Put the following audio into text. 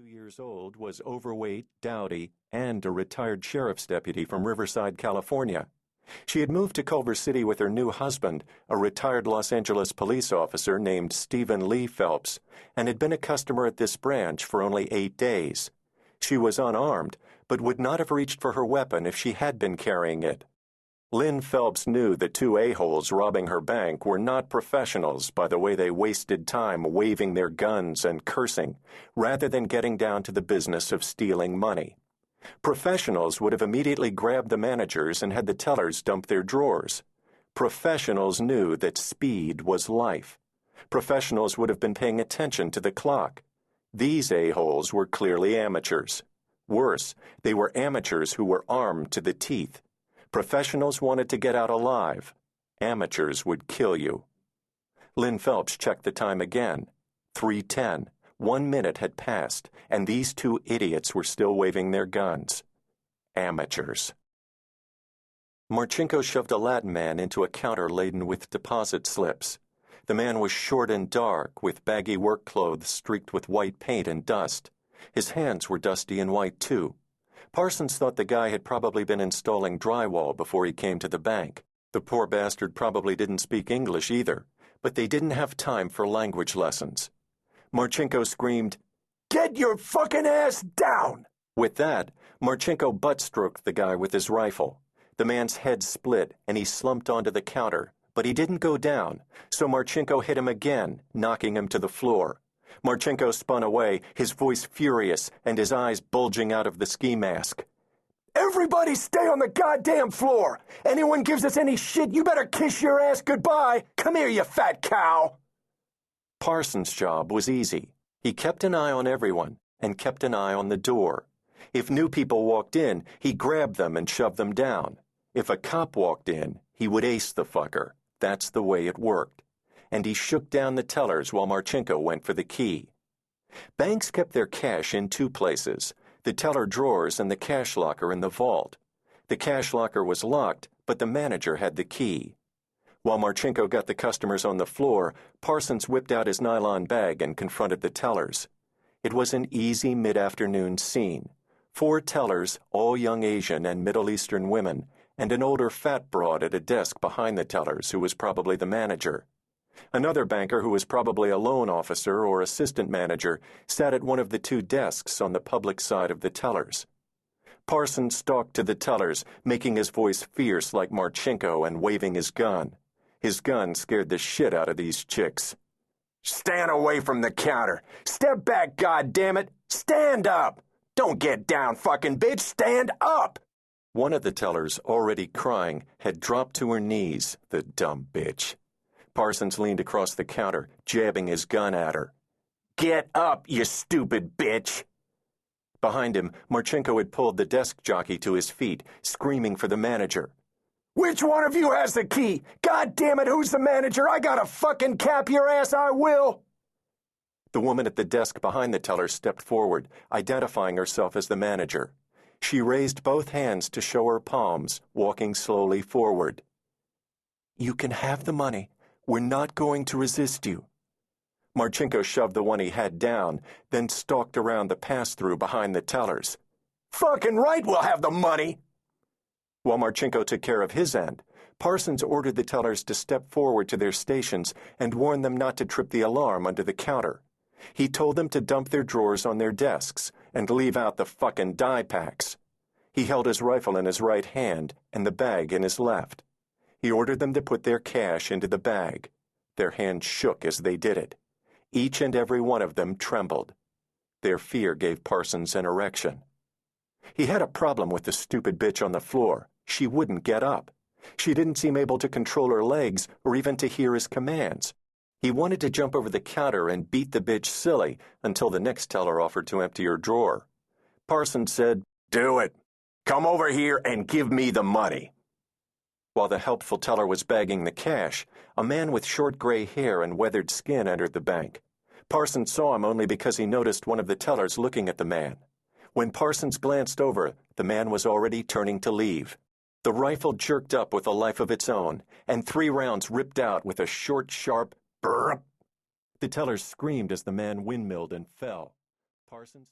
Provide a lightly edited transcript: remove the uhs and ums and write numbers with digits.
years old, was overweight, dowdy, and a retired sheriff's deputy from Riverside, California. She had moved to Culver City with her new husband, a retired Los Angeles police officer named Stephen Lee Phelps, and had been a customer at this branch for only 8 days. She was unarmed, but would not have reached for her weapon if she had been carrying it. Lynn Phelps knew the two a-holes robbing her bank were not professionals by the way they wasted time waving their guns and cursing, rather than getting down to the business of stealing money. Professionals would have immediately grabbed the managers and had the tellers dump their drawers. Professionals knew that speed was life. Professionals would have been paying attention to the clock. These a-holes were clearly amateurs. Worse, they were amateurs who were armed to the teeth. Professionals wanted to get out alive. Amateurs would kill you. Lynn Phelps checked the time again. 3:10. 1 minute had passed, and these two idiots were still waving their guns. Amateurs. Marchenko shoved a Latin man into a counter laden with deposit slips. The man was short and dark, with baggy work clothes streaked with white paint and dust. His hands were dusty and white, too. Parsons thought the guy had probably been installing drywall before he came to the bank. The poor bastard probably didn't speak English either, but they didn't have time for language lessons. Marchenko screamed, "Get your fucking ass down!" With that, Marchenko butt-stroked the guy with his rifle. The man's head split, and he slumped onto the counter, but he didn't go down, so Marchenko hit him again, knocking him to the floor. Marchenko spun away, his voice furious and his eyes bulging out of the ski mask. "Everybody stay on the goddamn floor! Anyone gives us any shit, you better kiss your ass goodbye! Come here, you fat cow!" Parsons' job was easy. He kept an eye on everyone and kept an eye on the door. If new people walked in, he grabbed them and shoved them down. If a cop walked in, he would ace the fucker. That's the way it worked. And he shook down the tellers while Marchenko went for the key. Banks kept their cash in two places, the teller drawers and the cash locker in the vault. The cash locker was locked, but the manager had the key. While Marchenko got the customers on the floor, Parsons whipped out his nylon bag and confronted the tellers. It was an easy mid-afternoon scene. 4 tellers, all young Asian and Middle Eastern women, and an older fat broad at a desk behind the tellers who was probably the manager. Another banker who was probably a loan officer or assistant manager sat at one of the 2 desks on the public side of the tellers. Parsons stalked to the tellers, making his voice fierce like Marchenko and waving his gun. His gun scared the shit out of these chicks. "Stand away from the counter! Step back, goddammit! Stand up! Don't get down, fucking bitch! Stand up!" One of the tellers, already crying, had dropped to her knees, the dumb bitch. Parsons leaned across the counter, jabbing his gun at her. "Get up, you stupid bitch!" Behind him, Marchenko had pulled the desk jockey to his feet, screaming for the manager. "Which one of you has the key? God damn it, who's the manager? I gotta fucking cap your ass, I will!" The woman at the desk behind the teller stepped forward, identifying herself as the manager. She raised both hands to show her palms, walking slowly forward. "You can have the money. We're not going to resist you." Marchenko shoved the one he had down, then stalked around the pass-through behind the tellers. "Fucking right we'll have the money!" While Marchenko took care of his end, Parsons ordered the tellers to step forward to their stations and warned them not to trip the alarm under the counter. He told them to dump their drawers on their desks and leave out the fucking die packs. He held his rifle in his right hand and the bag in his left. He ordered them to put their cash into the bag. Their hands shook as they did it. Each and every one of them trembled. Their fear gave Parsons an erection. He had a problem with the stupid bitch on the floor. She wouldn't get up. She didn't seem able to control her legs or even to hear his commands. He wanted to jump over the counter and beat the bitch silly until the next teller offered to empty her drawer. Parsons said, "Do it. Come over here and give me the money." While the helpful teller was bagging the cash, a man with short gray hair and weathered skin entered the bank. Parsons saw him only because he noticed one of the tellers looking at the man. When Parsons glanced over, the man was already turning to leave. The rifle jerked up with a life of its own, and 3 rounds ripped out with a short, sharp brrrp. The tellers screamed as the man windmilled and fell. Parsons